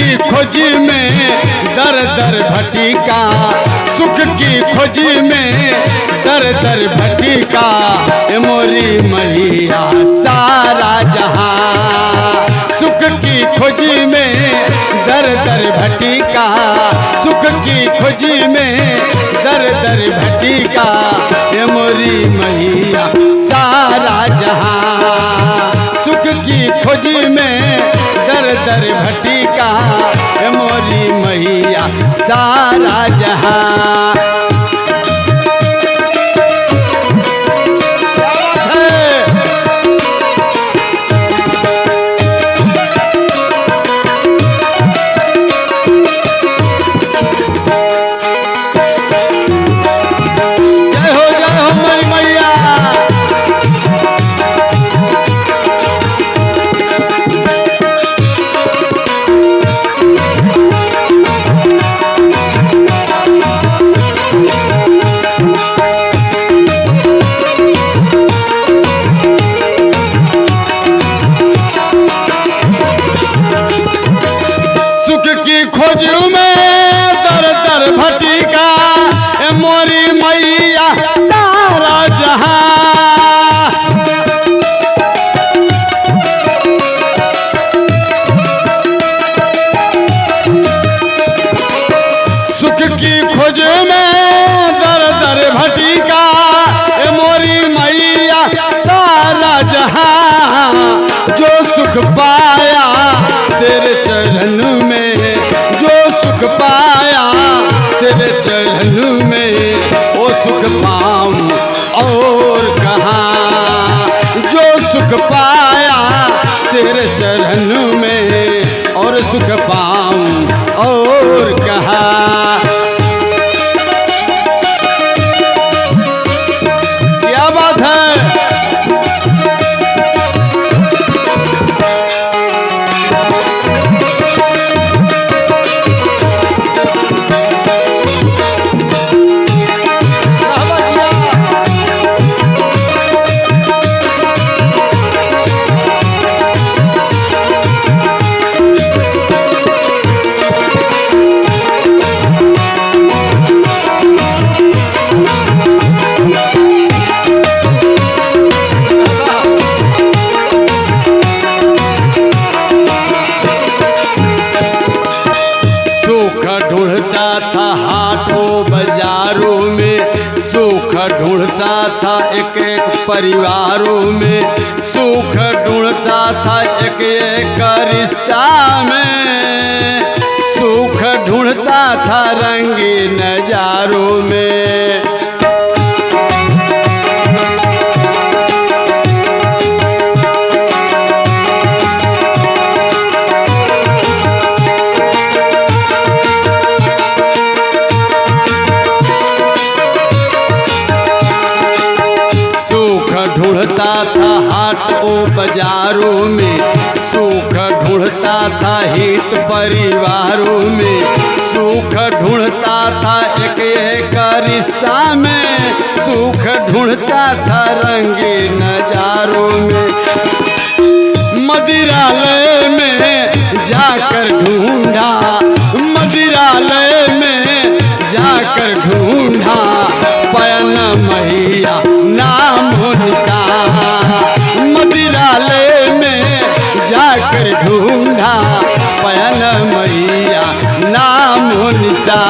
की खोज में दर दर भटिका, सुख की खोज में दर दर भटिका, ए मोरी मैया सारा जहां। सुख की खोज में दर दर भटिका, सुख की खोज में दर दर भटिका, ए मोरी मैया सारा जहां। सुख की खोज में दर दर भटिका, ए मोरी मैया सारा जहां। खोज में दर दर भटिका, ए मोरी मैया सारा जहां। सुख की खोज में दर दर भटिका, ए मोरी मैया सारा जहां। जो सुख पाया तेरे चरण में, जो सुख पाया तेरे चरण में, वो सुख पाऊं और कहाँ। जो सुख पाया तेरे चरण में, और सुख पाऊं और कहाँ। क्या बात है। ढूंढता था हाटों बाजारों में, सुख ढूंढता था एक एक परिवारों में, सुख ढूंढता था एक एक रिश्ता में, सुख ढूंढता था रंगीन नजारों में। ढूंढता था हाटों बाजारों में, सुख ढूंढता था हित परिवारों में, सुख ढूंढता था एक एक रिश्ता में, सुख ढूंढता था रंगीन नजारों में। मदिरालय में जाकर ढूंढा, मदिरालय में जाकर ढूंढा, पयन मैया नाम उनका। मदिरालय में जाकर ढूंढा, पयन मैया नाम उनका।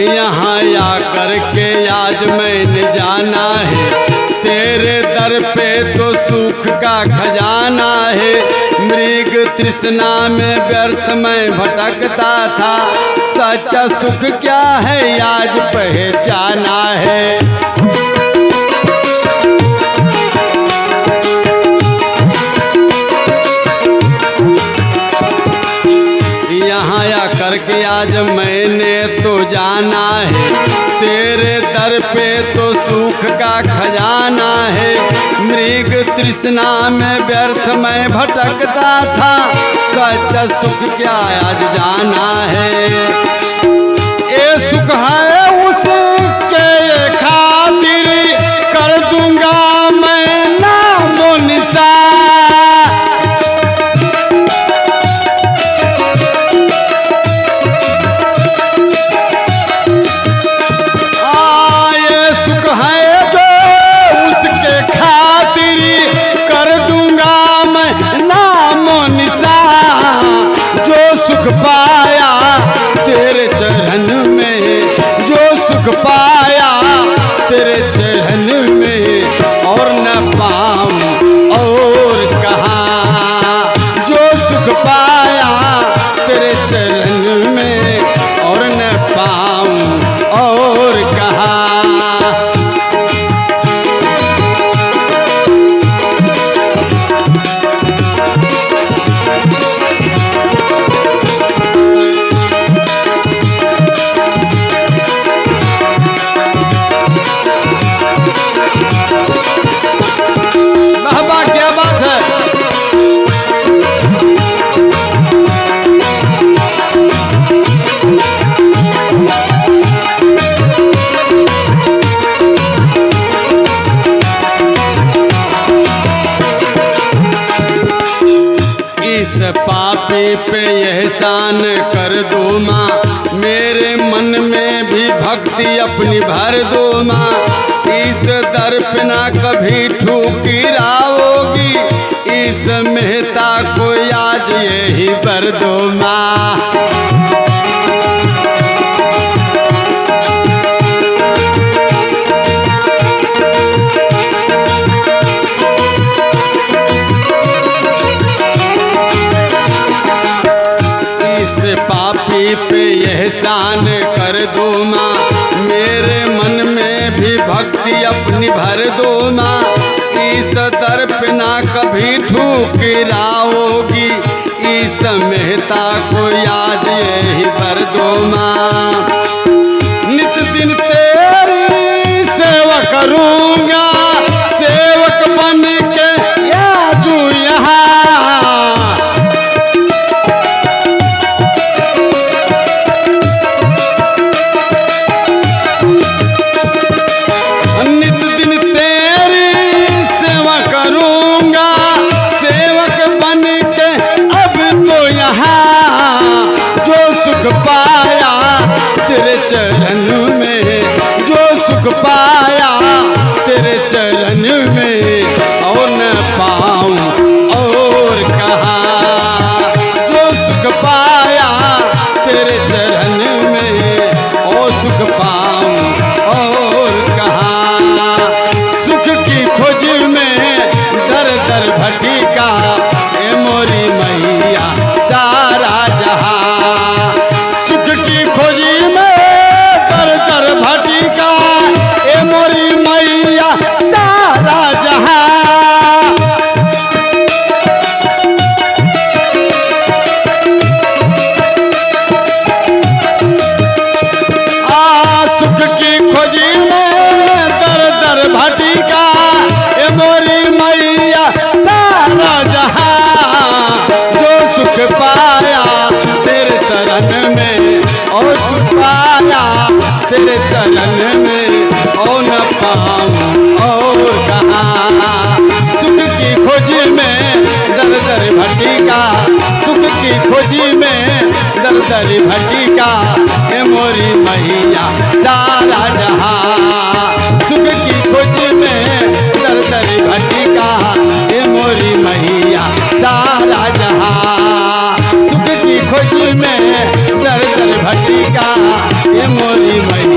यहाँ आकर के आज मैंने जाना है, तेरे दर पे तो सुख का खजाना है। मृग तृष्णा में व्यर्थ में भटकता था, सच्चा सुख क्या है आज पहचाना है। यहाँ आकर के आज मैंने तो जाना है, तेरे दर पे तो सुख का खजाना है। मृग तृष्णा में व्यर्थ मैं भटकता था, सच्चा सुख क्या आज जाना है। ये सुख है उसके खातिर कर दूंगा मैं नामो निशान। पाया तेरे चरण में, जो सुख पाया तेरे चरण में, और न पाऊं और कहाँ। जो सुख पाया तेरे चरण में, और न पाऊं और कहाँ। इस पापी पे एहसान कर दो माँ, मेरे मन में भी भक्ति अपनी भर दो माँ। इस दर पे ना कभी ठुकराओगी, इस मेहता को आज यही बर दो माँ। पापी पे एहसान कर दो माँ, मेरे मन में भी भक्ति अपनी भर दो माँ। इस दर पे ना कभी ठुकराओगी, इस मेहता को याद यही कर दो माँ। नित दिन तेरी सेवा करूँगा, सेवक बन के आजू यहाँ। पाया तेरे चरण में, जो सुख पाया तेरे चरण में, और न पाऊं और कहाँ। जो सुख पाया तेरे चरण में, और सुख पाऊं और कहाँ। सुख की खोज में दर दर भटका, ए मोरी मैया सारा जहां। खोजी में दर दर भटका, ए मोरी मैया सारा जहां। सुख की खोजी में दर दर भटका, ए मोरी मैया सारा जहां। जो सुख पाया तेरे शरण में, और सुख पाया तेरे शरण में, और न पाऊं और कहाँ। सुख की खोजी में दर दर भटका, सुख की खोजी में दर दर भटका, ए मोरी मैया सारा जहां। सुख की खोजी में दर दर भटका, ए मोरी मैया सारा जहां। सुख की खोजी में दर दर भटका, ये मोरी मैया।